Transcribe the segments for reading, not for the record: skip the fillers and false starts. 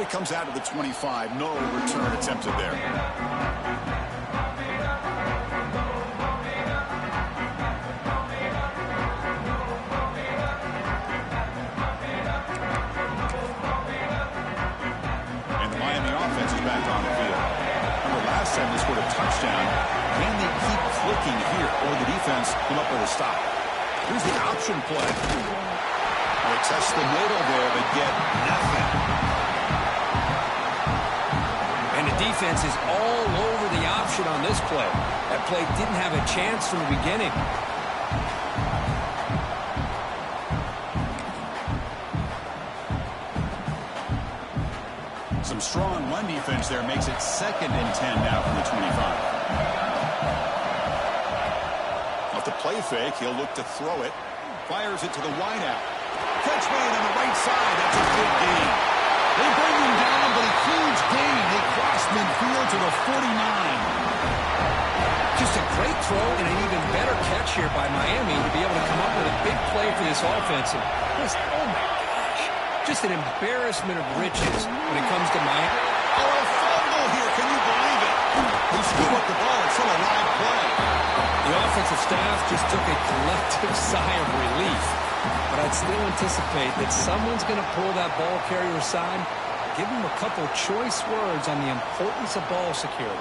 It comes out to the 25. No return attempted there. And the Miami offense is back on the field. Remember last time they scored a touchdown. Can they keep clicking here, or the defense come up with a stop? Here's the option play. They test the middle there, but get nothing. And the defense is all over the option on this play. That play didn't have a chance from the beginning. Some strong run defense there makes it 2nd and 10 now from the 25. Off the play fake, he'll look to throw it. Fires it to the wideout. Catch made on the right side. That's a big gain. They bring him down, but a huge gain. They cross midfield to the 49. Just a great throw and an even better catch here by Miami to be able to come up with a big play for this offense. And just, oh my gosh, just an embarrassment of riches when it comes to Miami. Oh, a fumble here. Can you believe it? He screwed up the ball. It's still a live play. The offensive staff just took a collective sigh of relief. But I'd still anticipate that someone's going to pull that ball carrier aside, give him a couple choice words on the importance of ball security.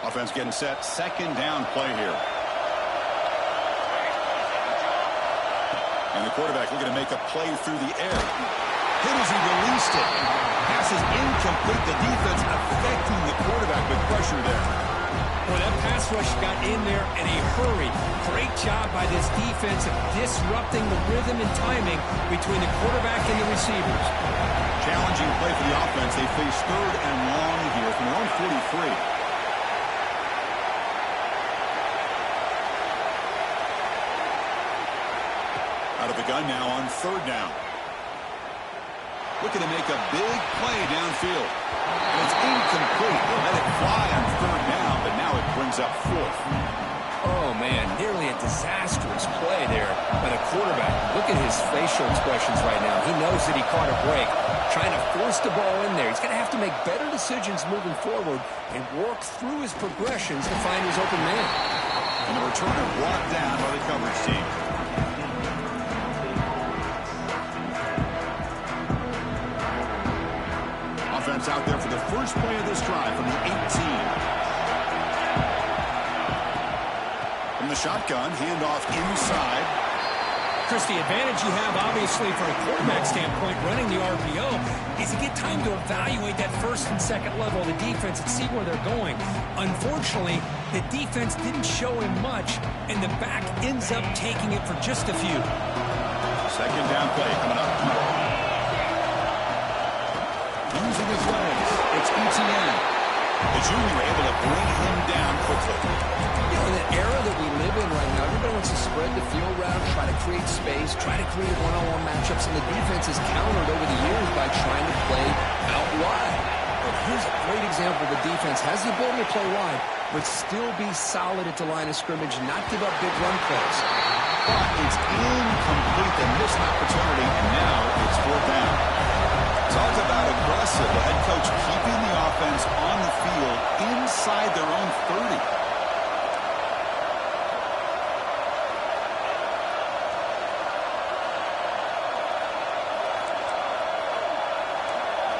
Offense getting set. 2nd down play here. And the quarterback looking to make a play through the air. Hit as he released it. Pass is incomplete. The defense affecting the quarterback with pressure there. Well, that pass rush got in there in a hurry. Great job by this defense of disrupting the rhythm and timing between the quarterback and the receivers. Challenging play for the offense. They face 3rd and long here from their own 43. Out of the gun now on 3rd down. Looking to make a big play downfield. And it's incomplete. They'll let it fly on 3rd down, but now it brings up 4th. Oh, man, nearly a disastrous play there by the quarterback. Look at his facial expressions right now. He knows that he caught a break, trying to force the ball in there. He's going to have to make better decisions moving forward and work through his progressions to find his open man. And the returner brought down by the coverage team. Offense out there for the first play of this drive from the 18. From the shotgun, handoff inside. Chris, the advantage you have, obviously, from a quarterback standpoint, running the RPO, is to get time to evaluate that 1st and 2nd level of the defense and see where they're going. Unfortunately, the defense didn't show him much, and the back ends up taking it for just a few. 2nd down play coming up. Using his legs, it's Etienne. The junior able to bring him down quickly. You know, in the era that we live in right now, everybody wants to spread the field around, try to create space, try to create one-on-one matchups, and the defense has countered over the years by trying to play out wide. But here's a great example. The defense has the ability to play wide, but still be solid at the line of scrimmage, not give up big run plays. But it's incomplete. They missed an opportunity, and now it's 4th down. Talk about aggressive. The head coach keeping the offense on the field inside their own 30.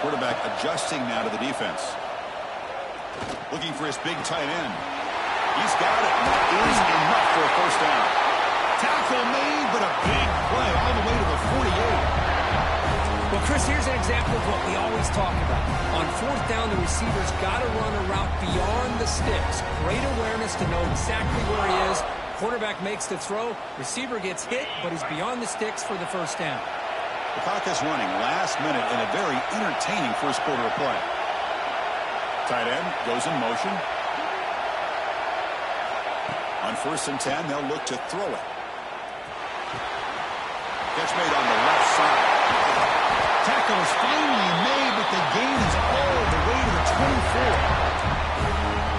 Quarterback adjusting now to the defense. Looking for his big tight end. He's got it. And that is enough for a 1st down. Tackle made, but a big play all the way to the 48. Well, Chris, here's an example of what we always talk about. On 4th down, the receiver's got to run a route beyond the sticks. Great awareness to know exactly where he is. Quarterback makes the throw. Receiver gets hit, but he's beyond the sticks for the 1st down. The clock is running last minute in a very entertaining 1st quarter of play. Tight end goes in motion. On 1st and 10, they'll look to throw it. Catch made on the left side. Tackle is finally made, but the gain is all the way to the 24.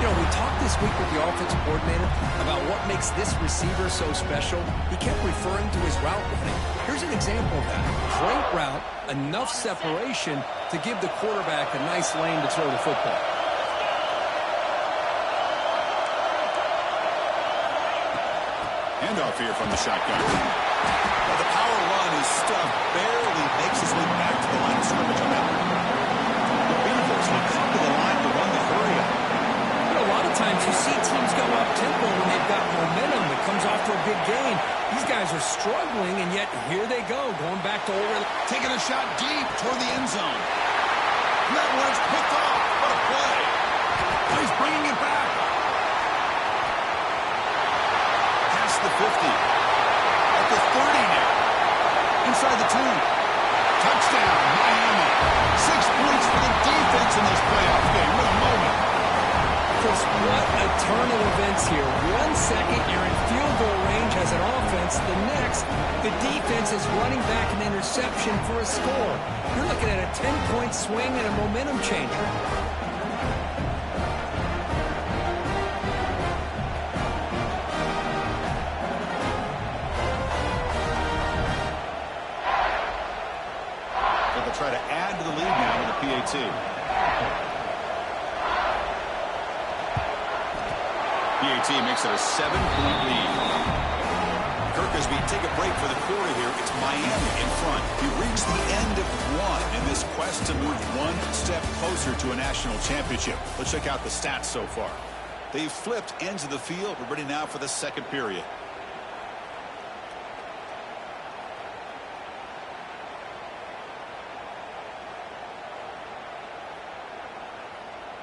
You know, we talked this week with the offensive coordinator about what makes this receiver so special. He kept referring to his route running. Here's an example of that. Great route, enough separation to give the quarterback a nice lane to throw the football. Handoff here from the shotgun. Well, the power run is stuffed, barely makes his way back to the line of scrimmage on that. The Beavers will come to the line to run the hurry up. A lot of times you see teams go up-tempo when they've got momentum that comes off to a big gain. These guys are struggling, and yet here they go, going back to over. Taking a shot deep toward the end zone. And that one's picked off. What a play. He's bringing it back. Past the 50. At the 30 now. Inside the 2. Touchdown, Miami. 6 points for the defense in this playoff game. What a moment. What a turn of events here. 1 second, you're in field goal range as an offense. The next, the defense is running back an interception for a score. You're looking at a 10-point swing and a momentum changer. But they'll try to add to the lead now with a PAT. PAT makes it a 7-point lead. Kirk, as we take a break for the quarter here, it's Miami in front. He reached the end of one in this quest to move one step closer to a national championship. Let's check out the stats so far. They've flipped ends of the field. We're ready now for the second period.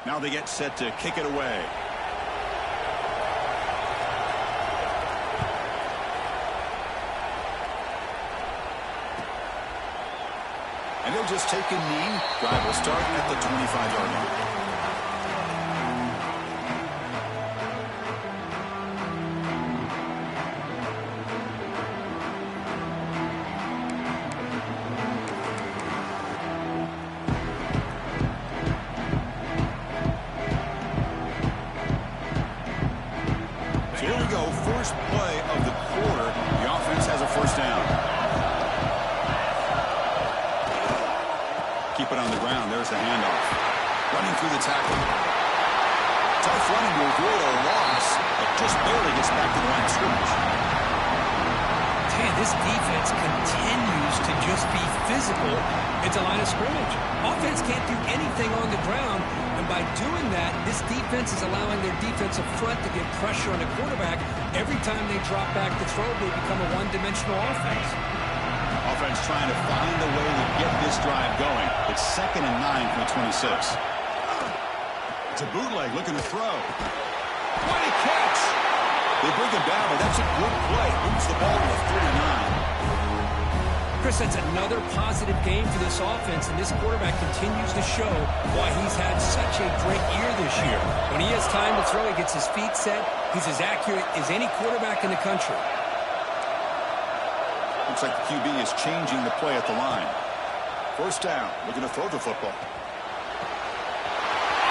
Now they get set to kick it away. And they'll just take a knee. Drive will start at the 25-yard line. So here we go. First play of the quarter. The offense has a first down. Keep it on the ground. There's the handoff. Running through the tackle. Tough running to avoid a loss, but just barely gets back to the line of scrimmage. Man, this defense continues to just be physical at the line of scrimmage. Offense can't do anything on the ground, and by doing that, this defense is allowing their defensive front to get pressure on the quarterback. Every time they drop back to throw, they become a one-dimensional offense. Offense trying to find a way to get this drive going. It's 2nd and 9 from the 26. It's a bootleg looking to throw. What a catch! They bring him down, but that's a good play. Moves the ball to the 39. Chris, that's another positive game for this offense, and this quarterback continues to show why he's had such a great year this year. When he has time to throw, he gets his feet set. He's as accurate as any quarterback in the country. Looks like the QB is changing the play at the line. First down, looking to throw the football. Oh,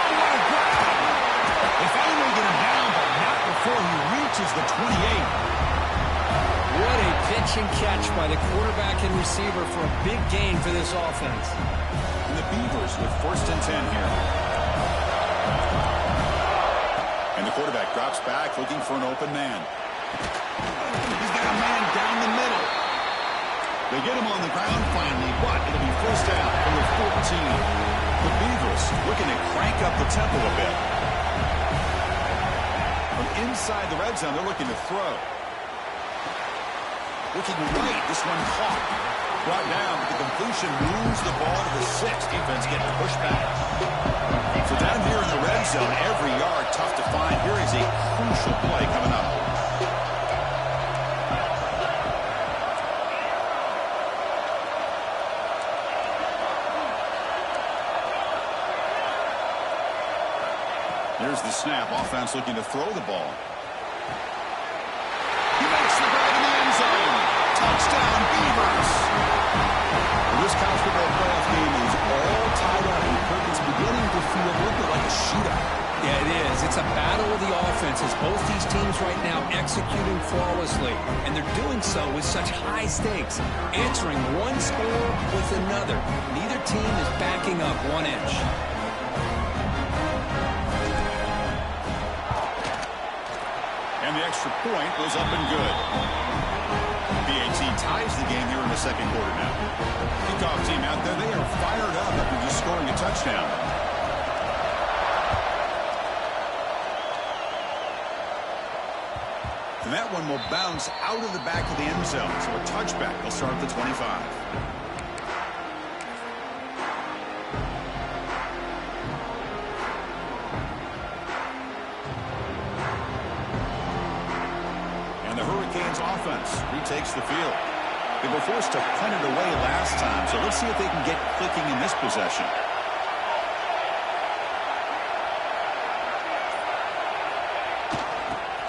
what a grab! They finally get him down, but not before he reaches the 28. What a pitch and catch by the quarterback and receiver for a big gain for this offense. And the Beavers with 1st and 10 here. And the quarterback drops back looking for an open man. He's got a man down the middle. They get him on the ground finally, but it'll be first down from the 14. The Beavers looking to crank up the tempo a bit. From inside the red zone, they're looking to throw. Looking right, this one caught. Brought down, but the completion moves the ball to the 6. Defense getting pushed back. So down here in the red zone, every yard tough to find. Here is a crucial play coming up. Here's the snap. Offense looking to throw the ball. He makes the grab in the end zone. Touchdown, Beavers. This college football playoff game is all tied up, and it's beginning to feel a little bit like a shootout. Yeah, it is. It's a battle Both these teams right now executing flawlessly, and they're doing so with such high stakes, answering one score with another. Neither team is backing up 1 inch. And the extra point was up and good. BAT ties the game here in the second quarter now. Kickoff team out there, they are fired up after just scoring a touchdown. And that one will bounce out of the back of the end zone. So a touchback will start at the 25. And the Hurricanes offense retakes the field. They were forced to punt it away last time, so let's see if they can get clicking in this possession.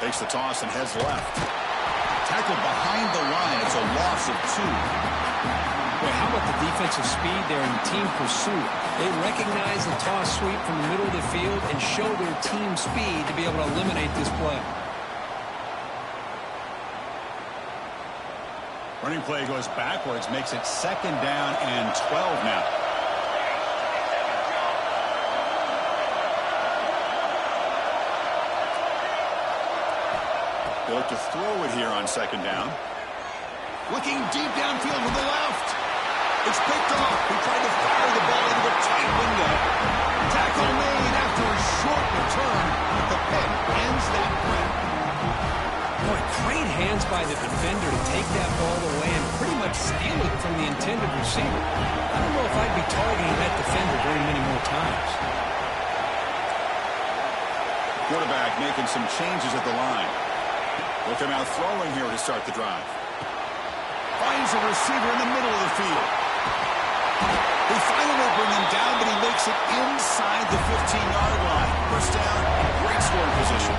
Takes the toss and heads left. Tackled behind the line. It's a loss of 2. Boy, how about the defensive speed there in team pursuit? They recognize the toss sweep from the middle of the field and show their team speed to be able to eliminate this play. Running play goes backwards, makes it 2nd down and 12 now. They look to throw it here on 2nd down. Looking deep downfield with the left. It's picked off. He tried to fire the ball into a tight window. Tackle made after a short return, but the pick ends that play. Boy, great hands by the defender to take that ball away and pretty much steal it from the intended receiver. I don't know if I'd be targeting that defender very many more times. Quarterback making some changes at the line. Look him out throwing here to start the drive. Finds a receiver in the middle of the field. They finally bring him down, but he makes it inside the 15-yard line. First down, great scoring position.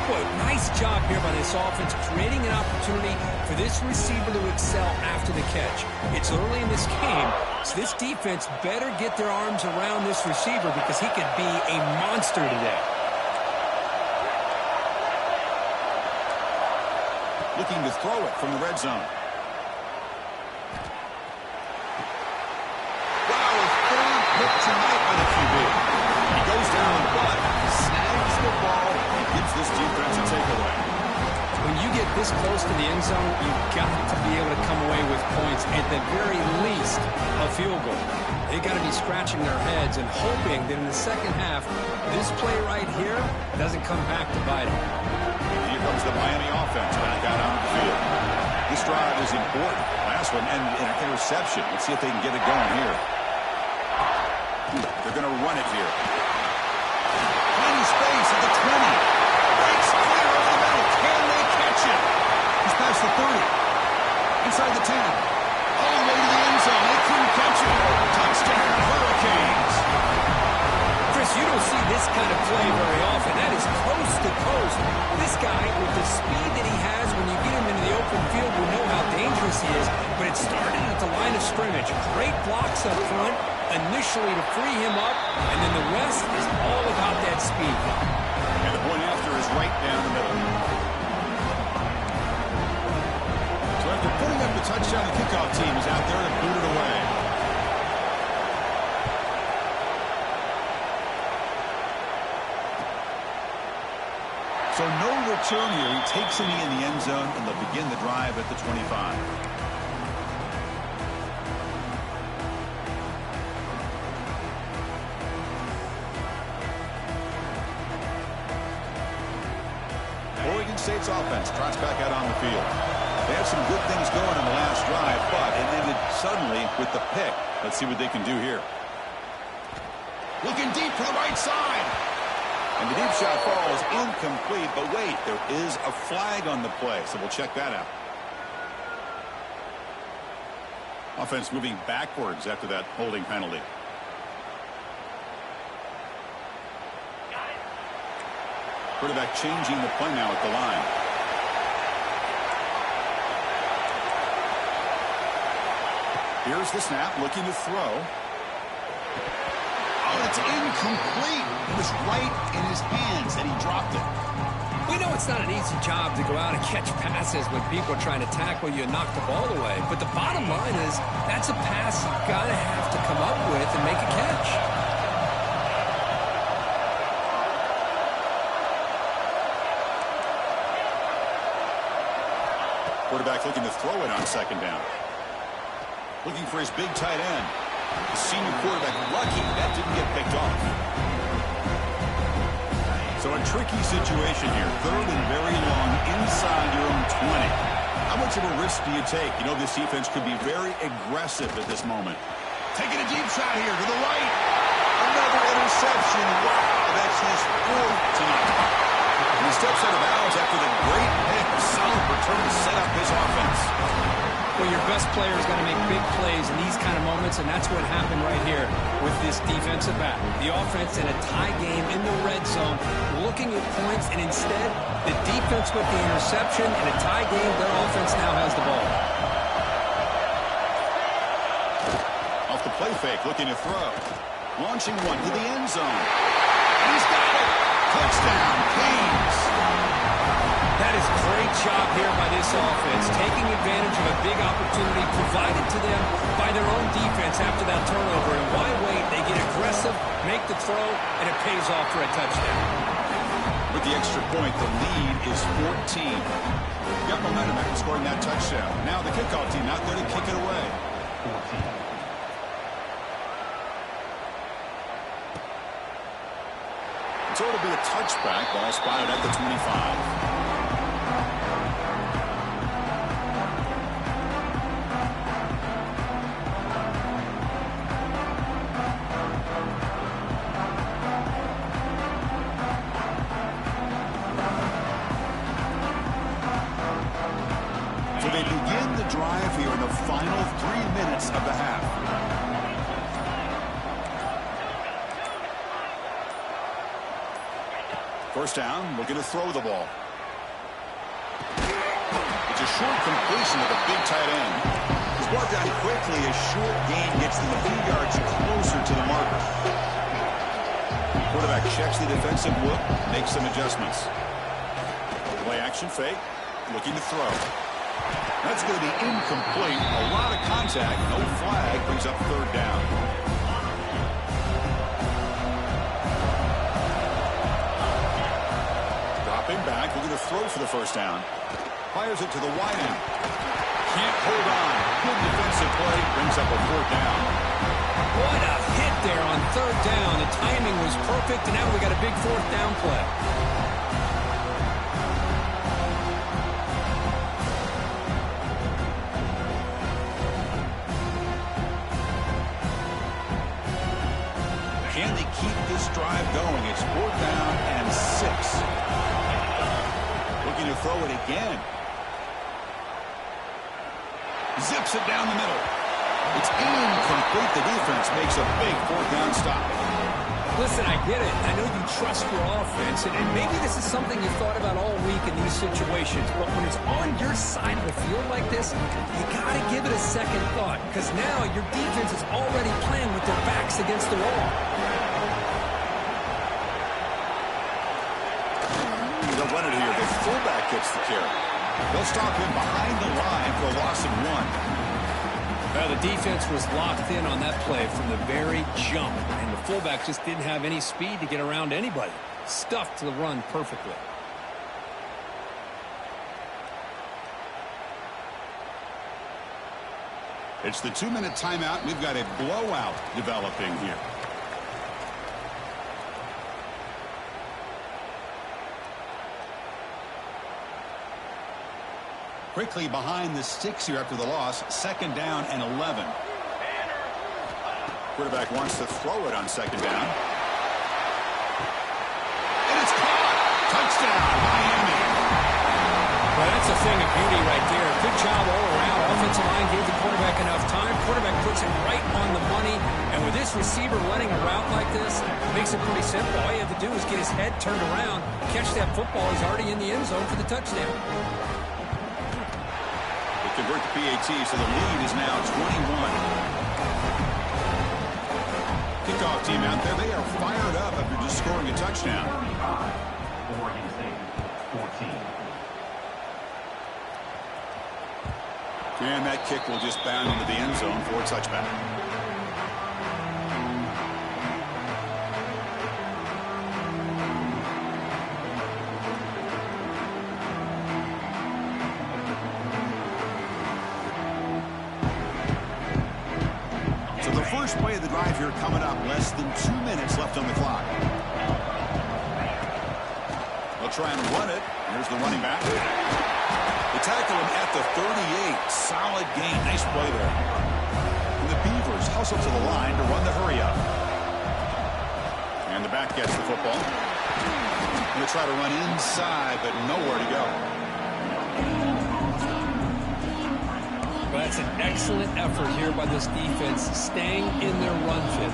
Boy, nice job here by this offense, creating an opportunity for this receiver to excel after the catch. It's early in this game, so this defense better get their arms around this receiver because he could be a monster today. Looking to throw it from the red zone. Wow, a third pick tonight by the QB. He goes down, but snags the ball and gives this defense a takeaway. When you get this close to the end zone, you've got to be able to come away with points, at the very least, a field goal. They've got to be scratching their heads and hoping that in the second half, this play right here doesn't come back to bite them. Here comes the Miami offense back out on the field. This drive is important. Last one, and an interception. Let's see if they can get it going here. They're going to run it here. Tiny space at the 20. Breaks clear over the middle. Can they catch it? He's past the 30. Inside the 10. All the way to the end zone. They couldn't catch it. Touchdown, Hurricanes. Chris, you don't see this kind of play very often. That is coast to coast. This guy, with the speed that he has, when you get him into the open field, we know how dangerous he is. But it started at the line of scrimmage. Great blocks up front, initially to free him up, and then the rest is all about that speed. And the point after is right down the middle. So after putting up the touchdown, the kickoff team is out there to boot it away. So no return here. He takes a knee in the end zone, and they'll begin the drive at the 25. Oregon State's offense trots back out on the field. They had some good things going in the last drive, but it ended suddenly with the pick. Let's see what they can do here. Looking deep to the right side. And the deep shot falls incomplete, but wait, there is a flag on the play, so we'll check that out. Offense moving backwards after that holding penalty. Quarterback changing the play now at the line. Here's the snap, looking to throw. Oh, it's incomplete. It was right in his hands, and he dropped it. We know it's not an easy job to go out and catch passes when people are trying to tackle you and knock the ball away. But the bottom line is that's a pass you've got to have to come up with and make a catch. Quarterback looking to throw it on second down. Looking for his big tight end. The senior quarterback lucky that didn't get picked off. So a tricky situation here. Third and very long inside your own 20. How much of a risk do you take? You know this defense could be very aggressive at this moment. Taking a deep shot here to the right. Another interception. Wow, that's his fourth tonight. And he steps out of bounds after the great pick. Solid return to set up his offense. Well, your best player is going to make big plays in these kind of moments, and that's what happened right here with this defensive back. The offense in a tie game in the red zone, looking at points, and instead, the defense with the interception. In a tie game, their offense now has the ball. Off the play fake, looking to throw. Launching one to the end zone. He's got it. Touchdown, Kings. That is a great job here by this offense, taking advantage of a big opportunity provided to them by their own defense after that turnover. And why wait? They get aggressive, make the throw, and it pays off for a touchdown. With the extra point, the lead is 14. Got momentum after scoring that touchdown. Now the kickoff team out there to kick it away. So it'll be a touchback. Ball spotted at the 25. Here in the final 3 minutes of the half. First down, looking to throw the ball. It's a short completion of a big tight end. He's brought down quickly. A short gain gets them a few yards closer to the marker. Quarterback checks the defensive look, makes some adjustments. Play action fake, looking to throw. That's going to be incomplete. A lot of contact. No flag. Brings up third down. Dropping back. Looking to throw for the first down. Fires it to the wide end. Can't hold on. Good defensive play. Brings up a fourth down. What a hit there on third down. The timing was perfect, and now we got a big fourth down play. Can they keep this drive going? It's 4th down and 6. Looking to throw it again. Zips it down the middle. It's incomplete. The defense makes a big 4th down stop. Listen, I get it. I know you trust your offense, and maybe this is something you thought about all week in these situations, but when it's on your side of the field like this, you got to give it a second thought, because now your defense is already playing with their backs against the wall. They'll run it here. The fullback gets the carry. They'll stop him behind the line for a loss of 1. Well, the defense was locked in on that play from the very jump, and the fullback just didn't have any speed to get around anybody. Stuffed the run perfectly. It's the 2-minute timeout. We've got a blowout developing here. Quickly behind the sticks here after the loss. 2nd down and 11. Quarterback wants to throw it on 2nd down. And it's caught. Touchdown, Miami. Well, that's a thing of beauty right there. Good job all around. Offensive line gave the quarterback enough time. Quarterback puts it right on the money. And with this receiver running a route like this, it makes it pretty simple. All you have to do is get his head turned around, catch that football. He's already in the end zone for the touchdown. Convert the PAT, so the lead is now 21. Kickoff football team out there. They are fired up after just scoring a touchdown. Oregon State, 14. And that kick will just bound into the end zone for a touchback. So the first play of the drive here coming up. Less than 2 minutes left on the clock. They'll try and run it. Here's the running back. They tackle him at the 38. Solid gain. Nice play there. And the Beavers hustle to the line to run the hurry up. And the back gets the football. Going to try to run inside, but nowhere to go. Well, that's an excellent effort here by this defense, staying in their run fit,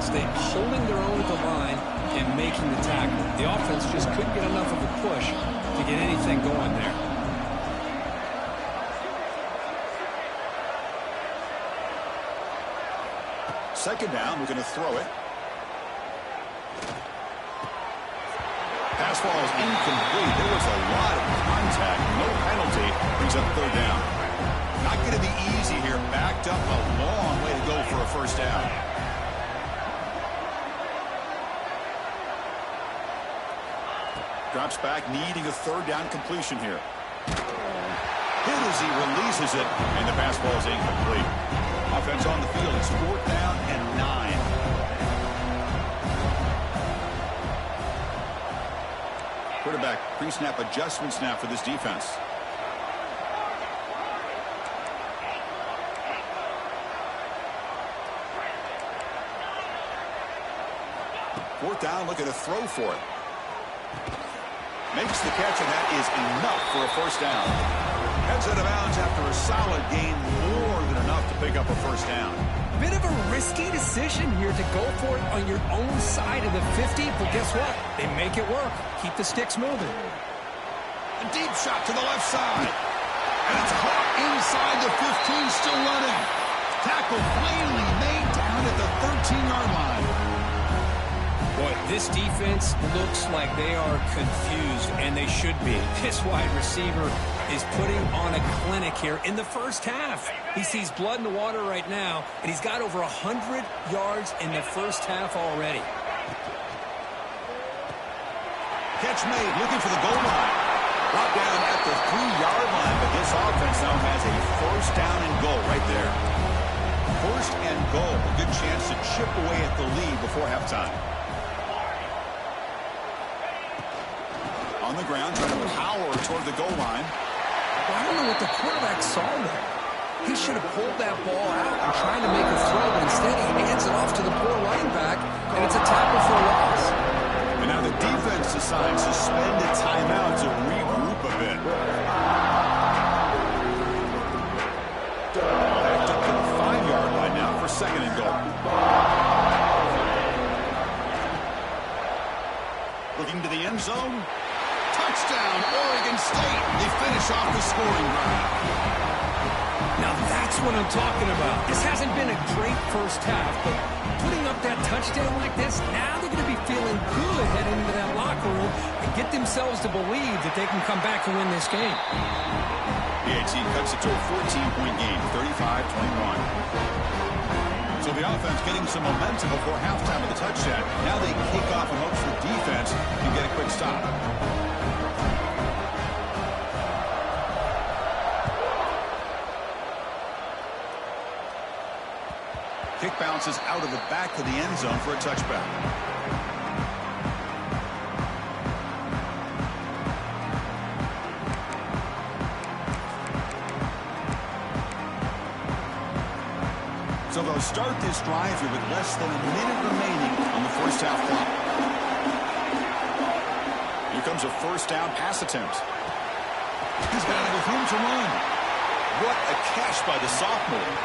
holding their own at the line and making the tackle. The offense just couldn't get enough of a push to get anything going there. Second down, we're going to throw it. Pass ball is incomplete. There was a lot of contact. No penalty. Brings up third down. Not going to be easy here. Backed up a long way to go for a first down. Drops back, needing a third down completion here. Hit as he releases it, and the pass ball is incomplete. Offense on the field. It's 4th down and 9. Quarterback pre-snap adjustments now for this defense. Fourth down, looking to throw for it. Makes the catch, and that is enough for a first down. Heads out of bounds after a solid gain, more than enough to pick up a first down. Bit of a risky decision here to go for it on your own side of the 50, but guess what? They make it work. Keep the sticks moving. A deep shot to the left side. And it's caught inside the 15, still running. Tackle plainly made down at the 13-yard line. Boy, this defense looks like they are confused, and they should be. This wide receiver is putting on a clinic here in the first half. He sees blood in the water right now, and he's got over 100 yards in the first half already. Catch made, looking for the goal line. Brought down at the 3-yard line, but this offense now has a first down and goal right there. First and goal, a good chance to chip away at the lead before halftime. On the ground, trying to power toward the goal line. I don't know what the quarterback saw there. He should have pulled that ball out and tried to make a throw, but instead he hands it off to the poor running back, and it's a tackle for a loss. And now the defense decides to spend a timeout to regroup a bit. Backed up to the 5-yard line now for second and goal. Looking to the end zone. Touchdown, Oregon State. They finish off the scoring drive. Now that's what I'm talking about. This hasn't been a great first half, but putting up that touchdown like this, now they're going to be feeling good heading into that locker room and get themselves to believe that they can come back and win this game. The team cuts it to a 14-point game, 35-21. So the offense getting some momentum before halftime with the touchdown. Now they kick off and hope the defense can get a quick stop. Kick bounces out of the back of the end zone for a touchback. So they'll start this drive here with less than a minute remaining on the first half clock. Here comes a first down pass attempt. He's got it with room to run. What a catch by the sophomore.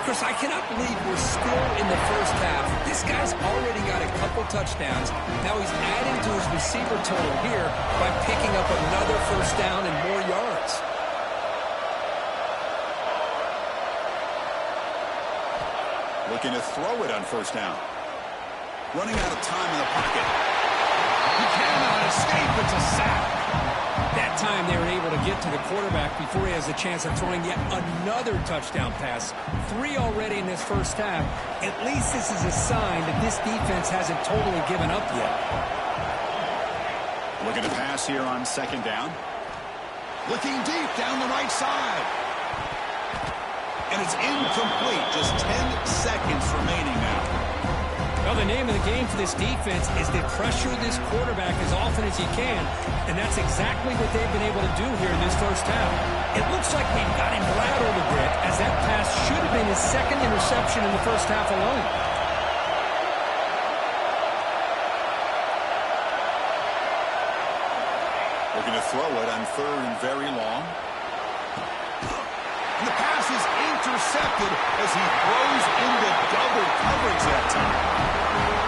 Chris, I cannot believe we're still in the first half. This guy's already got a couple touchdowns. Now he's adding to his receiver total here by picking up another first down and more yards. Looking to throw it on first down. Running out of time in the pocket. He cannot escape. It's a sack. That time they were able to get to the quarterback before he has a chance of throwing yet another touchdown pass. 3 already in this first half. At least this is a sign that this defense hasn't totally given up yet. Looking to pass here on second down. Looking deep down the right side. And it's incomplete. Just 10 seconds remaining now. Well, the name of the game for this defense is to pressure this quarterback as often as you can, and that's exactly what they've been able to do here in this first half. It looks like they've got him rattled a bit, as that pass should have been his second interception in the first half alone. Looking to throw it on third and very long. And the pass is intercepted as he throws into double coverage that time.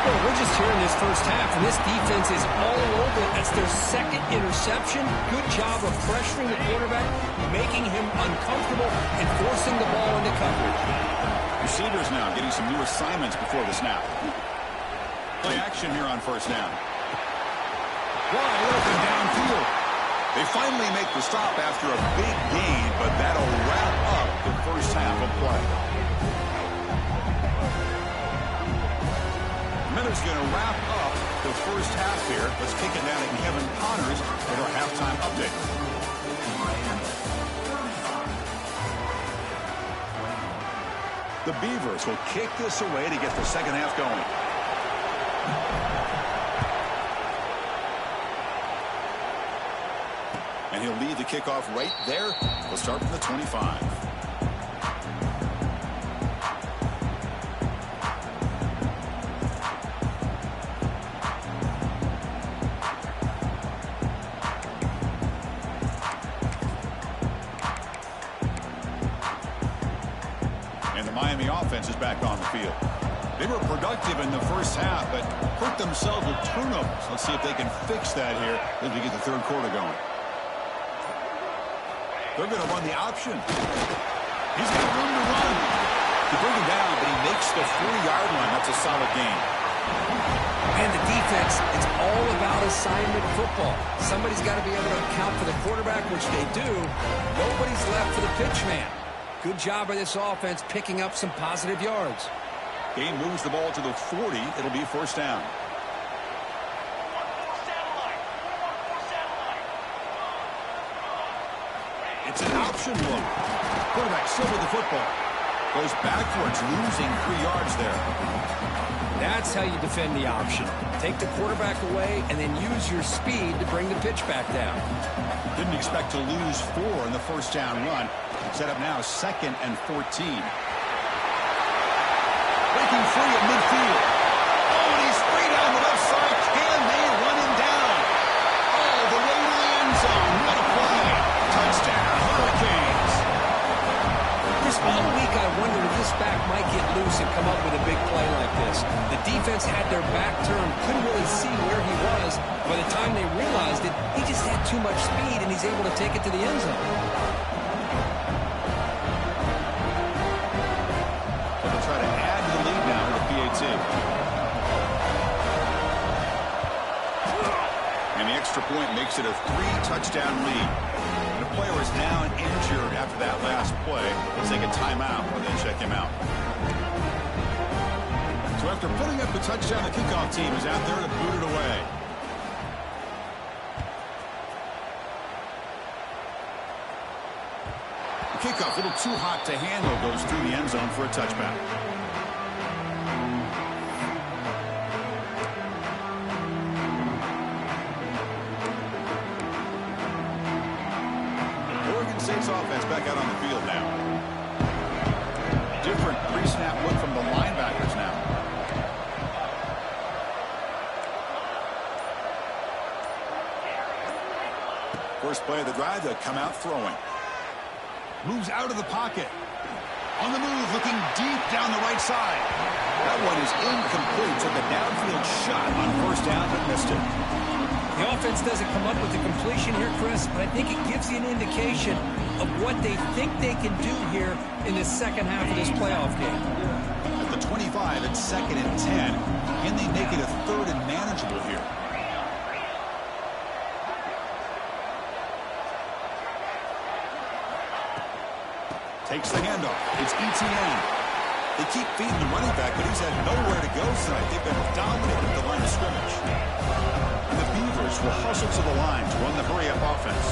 Well, we're just here in this first half, and this defense is all over. That's their second interception. Good job of pressuring the quarterback, making him uncomfortable, and forcing the ball into coverage. Receivers now getting some new assignments before the snap. Play action here on first down. Wide open downfield. They finally make the stop after a big gain, but that'll wrap up the first half of play. Miller's going to wrap up the first half here. Let's kick it down to Kevin Connors with our halftime update. The Beavers will kick this away to get the second half going. And he'll lead the kickoff right there. We'll start from the 25. And the Miami offense is back on the field. They were productive in the first half, but hurt themselves with turnovers. Let's see if they can fix that here as we get the third quarter going. They're going to run the option. He's got room to run. To bring him down, but he makes the 40-yard line. That's a solid gain. And the defense, it's all about assignment football. Somebody's got to be able to account for the quarterback, which they do. Nobody's left for the pitch man. Good job by this offense picking up some positive yards. Game moves the ball to the 40. It'll be first down. It's an option look. Quarterback still with the football. Goes backwards, losing 3 yards there. That's how you defend the option. Take the quarterback away and then use your speed to bring the pitch back down. Didn't expect to lose 4 in the first down run. Set up now 2nd and 14. Breaking free at midfield. Oh, and he's free down the left side. Can they run him down? All the way to the end zone. What a play. Touchdown, Hurricanes. Chris, all week I wondered if this back might get loose and come up with a big play like this. The defense had their back turned, couldn't really see where he was. By the time they realized it, he just had too much speed, and he's able to take it to the end zone. They'll try to add to the lead now with the PAT. And the extra point makes it a 3-touchdown lead. The player is now injured after that last play. Let's take a timeout and then check him out. So after putting up the touchdown, the kickoff team is out there to boot it away. The kickoff, a little too hot to handle, goes through the end zone for a touchback. State's offense back out on the field now. Different pre-snap look from the linebackers now. First play of the drive, they'll come out throwing. Moves out of the pocket. On the move, looking deep down the right side. That one is incomplete. Took a downfield shot on first down, but missed it. The offense doesn't come up with the completion here, Chris, but I think it gives you an indication of what they think they can do here in the second half of this playoff game. At the 25, it's 2nd and 10. Can they make it a third and manageable here? Takes the handoff. It's ETN. They keep feeding the running back, but he's had nowhere to go tonight. They've been dominating at the line of scrimmage. And the Beavers will hustle to the line to run the hurry-up offense.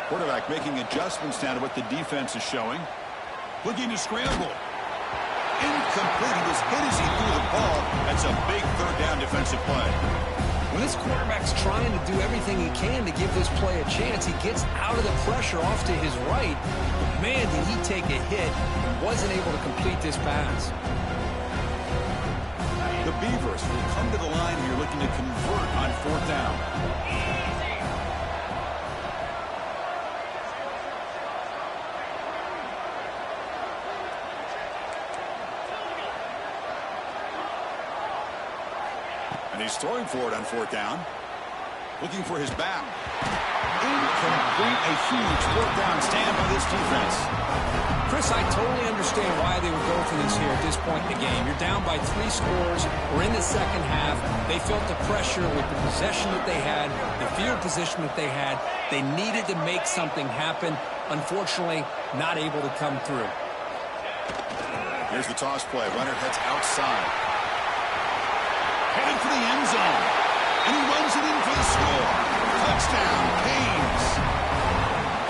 Quarterback making adjustments now to what the defense is showing. Looking to scramble. Incomplete. He was hit as he threw the ball. That's a big third down defensive play. When this quarterback's trying to do everything he can to give this play a chance, he gets out of the pressure off to his right. But man, did he take a hit and wasn't able to complete this pass. The Beavers will come to the line here looking to convert on fourth down. He's throwing for it on fourth down. Looking for his back. Incomplete. A huge fourth down stand by this defense. Chris, I totally understand why they would go for this here at this point in the game. You're down by 3 scores. We're in the second half. They felt the pressure with the possession that they had, the field position that they had. They needed to make something happen. Unfortunately, not able to come through. Here's the toss play. Runner heads outside. Headed for the end zone. And he runs it in for the score. Touchdown, Canes.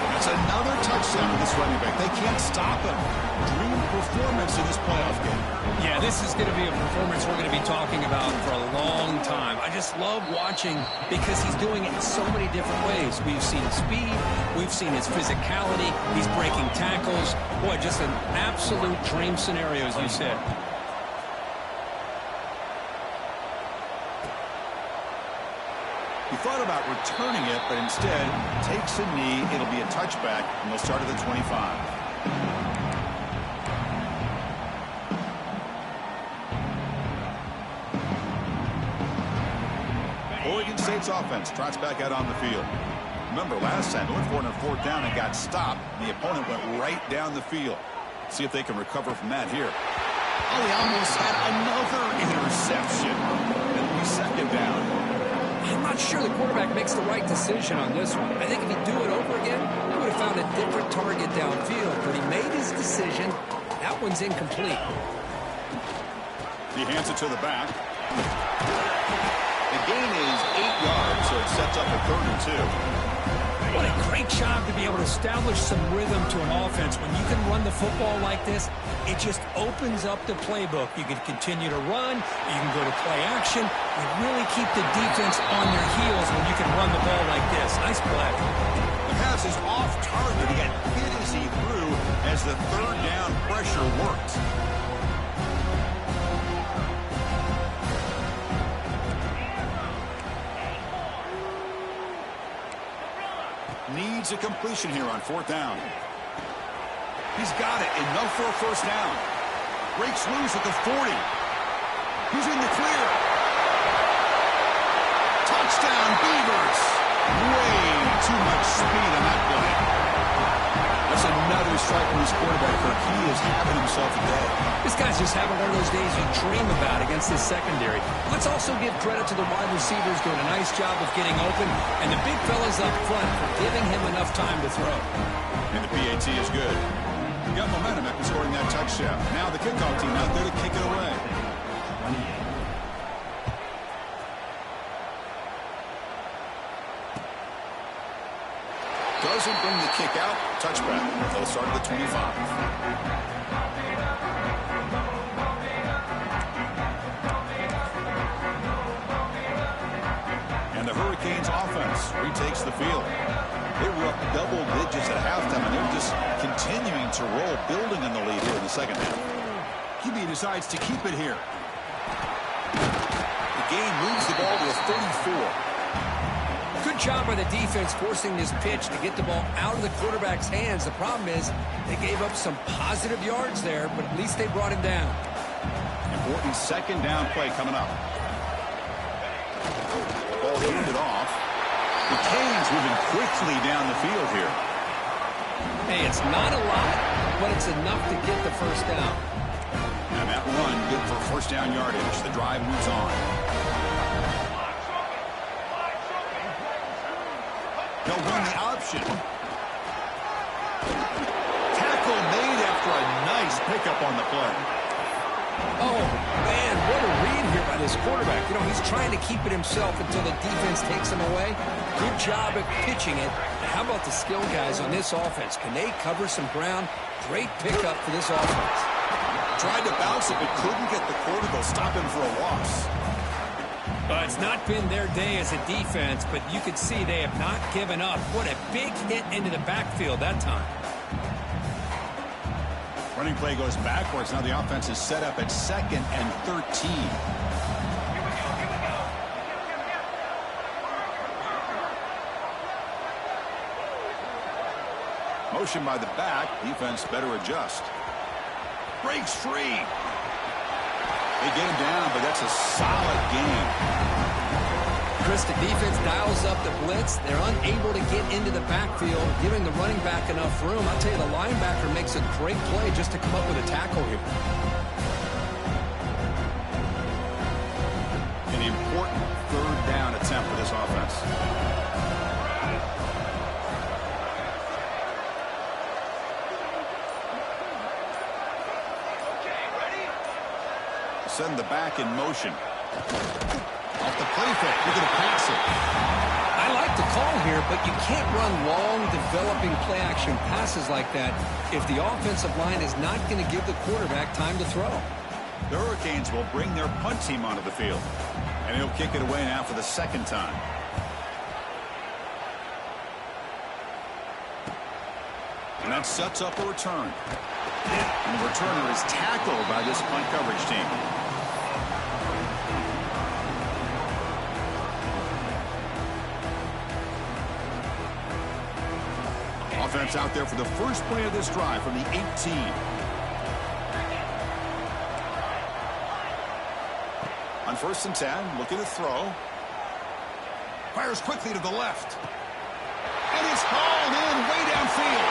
That's another touchdown to this running back. They can't stop him. Dream performance in this playoff game. Yeah, this is going to be a performance we're going to be talking about for a long time. I just love watching because he's doing it in so many different ways. We've seen speed. We've seen his physicality. He's breaking tackles. Boy, just an absolute dream scenario, as you said. He thought about returning it, but instead takes a knee. It'll be a touchback, and they'll start at the 25. Oregon State's offense trots back out on the field. Remember, last time they went for it on fourth down and got stopped. The opponent went right down the field. See if they can recover from that here. Oh, he almost had another interception. It'll be second down. I'm not sure the quarterback makes the right decision on this one. I think if he'd do it over again, he would have found a different target downfield. But he made his decision. That one's incomplete. He hands it to the back. The gain is 8 yards, so it sets up a 3rd and 2. What a great job to be able to establish some rhythm to an offense. When you can run the football like this, it just opens up the playbook. You can continue to run. You can go to play action. You really keep the defense on their heels when you can run the ball like this. Nice play. The pass is off target. He got hit as he threw as the third down pressure worked. Needs a completion here on fourth down. He's got it, enough for a first down. Breaks loose at the 40. He's in the clear. Touchdown, Beavers. Way too much speed on that play. That's another strike from his quarterback, Kirk. He is having himself a day. This guy's just having one of those days you dream about against this secondary. Let's also give credit to the wide receivers doing a nice job of getting open, and the big fellas up front for giving him enough time to throw. And the PAT is good. He got momentum after scoring that touchdown. Now the kickoff team out there to kick it away. Doesn't bring the kick out. Touchback. They'll start at the 25. And the Hurricanes offense retakes the field. They were up double digits at halftime, and they're just continuing to roll, building on the lead here in the second half. QB decides to keep it here. The game moves the ball to a 34. Good job by the defense forcing this pitch to get the ball out of the quarterback's hands. The problem is they gave up some positive yards there, but at least they brought him down. Important second down play coming up. Ball handed off. The Canes moving quickly down the field here. Hey, it's not a lot, but it's enough to get the first down. And that run good for first down yardage. The drive moves on. They'll run the option. Tackle made after a nice pickup on the play. Oh, man, what a read here by this quarterback. You know, he's trying to keep it himself until the defense takes him away. Good job at pitching it. And how about the skill guys on this offense? Can they cover some ground? Great pickup for this offense. Tried to bounce it, but couldn't get the quarter. They'll stop him for a loss. It's not been their day as a defense, but you can see they have not given up. What a big hit into the backfield that time. Running play goes backwards. Now the offense is set up at 2nd and 13. Motion by the back. Defense better adjust. Breaks free. They get him down, but that's a solid game. Chris, the defense dials up the blitz. They're unable to get into the backfield, giving the running back enough room. I'll tell you, the linebacker makes a great play just to come up with a tackle here. An important 3rd down attempt for this offense. Send the back in motion. Off the play fake, you're going to pass it. I like the call here, but you can't run long, developing play-action passes like that if the offensive line is not going to give the quarterback time to throw. The Hurricanes will bring their punt team onto the field. And he'll kick it away now for the 2nd time. And that sets up a return. And the returner is tackled by this punt coverage team. Offense out there for the first play of this drive from the 18. On 1st and 10, looking to throw. Fires quickly to the left. And it's hauled in way downfield.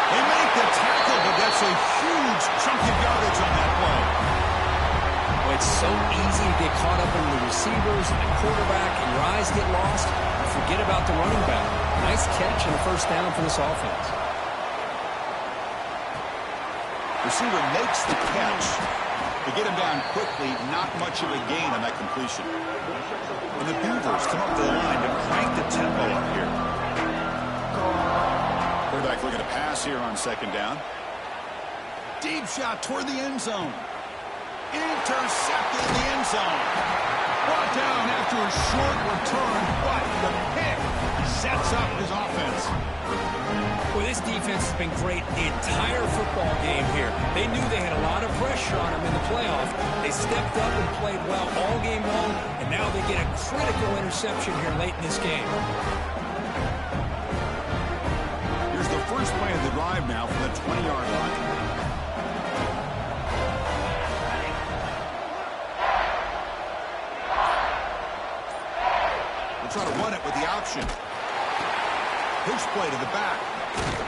They make the tackle, but that's a huge chunk of yardage on that play. Well, it's so easy to get caught up in the receivers and the quarterback, and your eyes get lost. Forget about the running back. Nice catch and a first down for this offense. Receiver makes the catch. To get him down quickly, not much of a gain on that completion. And the Beavers come up to the line to crank the tempo up here. Quarterback looking to pass here on 2nd down. Deep shot toward the end zone. Intercepted in the end zone. Brought down after a short return, but the pick sets up his offense. Well, this defense has been great the entire football game here. They knew they had a lot of pressure on them in the playoff. They stepped up and played well all game long, and now they get a critical interception here late in this game. Here's the first play of the drive now from the 20-yard line. They'll try to run it with the option. Pitch play to the back.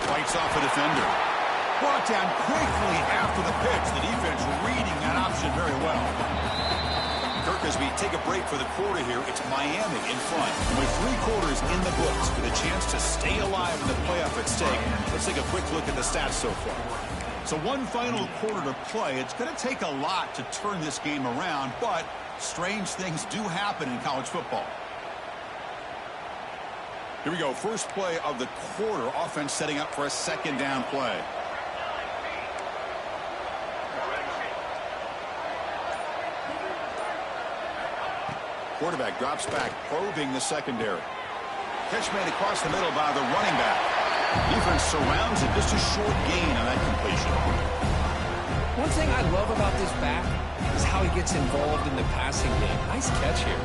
Fights off a defender. Brought down quickly after the pitch. The defense reading that option very well. Kirk, as we take a break for the quarter here, it's Miami in front. And with 3 quarters in the books with a chance to stay alive in the playoff at stake, let's take a quick look at the stats so far. So one final quarter to play. It's going to take a lot to turn this game around, but strange things do happen in college football. Here we go. First play of the quarter. Offense setting up for a 2nd down play. Quarterback drops back, probing the secondary. Catch made across the middle by the running back. Defense surrounds it. Just a short gain on that completion. One thing I love about this back is how he gets involved in the passing game. Nice catch here.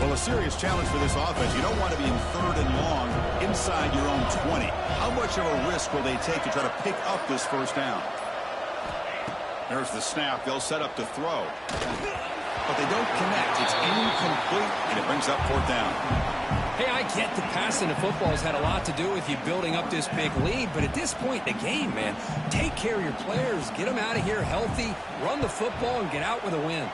A serious challenge for this offense. You don't want to be in 3rd and long inside your own 20. How much of a risk will they take to try to pick up this first down? There's the snap. They'll set up to throw. But they don't connect. It's incomplete, and it brings up fourth down. Hey, I get the passing of football has had a lot to do with you building up this big lead, but at this point in the game, man, take care of your players. Get them out of here healthy, run the football, and get out with a win.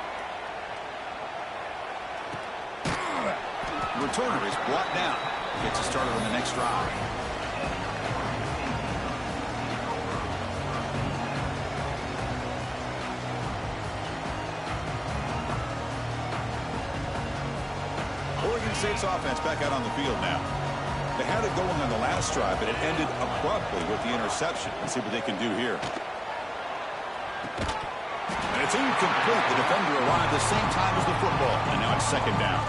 The returner is brought down. Gets us started on the next drive. Oregon State's offense back out on the field now. They had it going on the last drive, but it ended abruptly with the interception. Let's see what they can do here. And it's incomplete. The defender arrived the same time as the football, and now it's second down.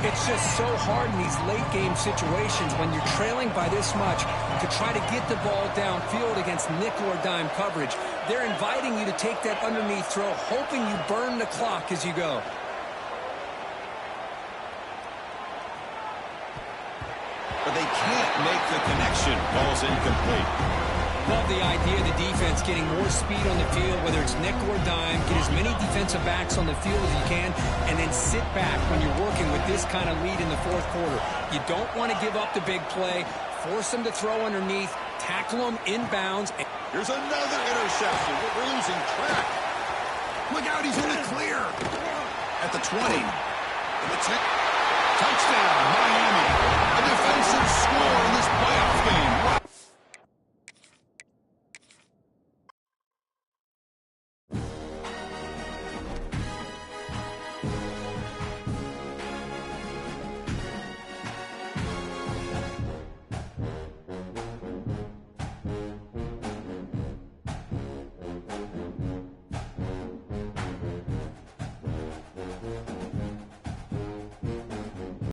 It's just so hard in these late-game situations when you're trailing by this much to try to get the ball downfield against nickel or dime coverage. They're inviting you to take that underneath throw, hoping you burn the clock as you go. But they can't make the connection. Ball's incomplete. Love the idea of the defense getting more speed on the field, whether it's nickel or dime. Get as many defensive backs on the field as you can, and then sit back when you're working with this kind of lead in the fourth quarter. You don't want to give up the big play. Force them to throw underneath. Tackle them inbounds. Here's another interception. We're losing track. Look out, he's in the clear. At the 20. At the 10. Touchdown, Miami. A defensive score in this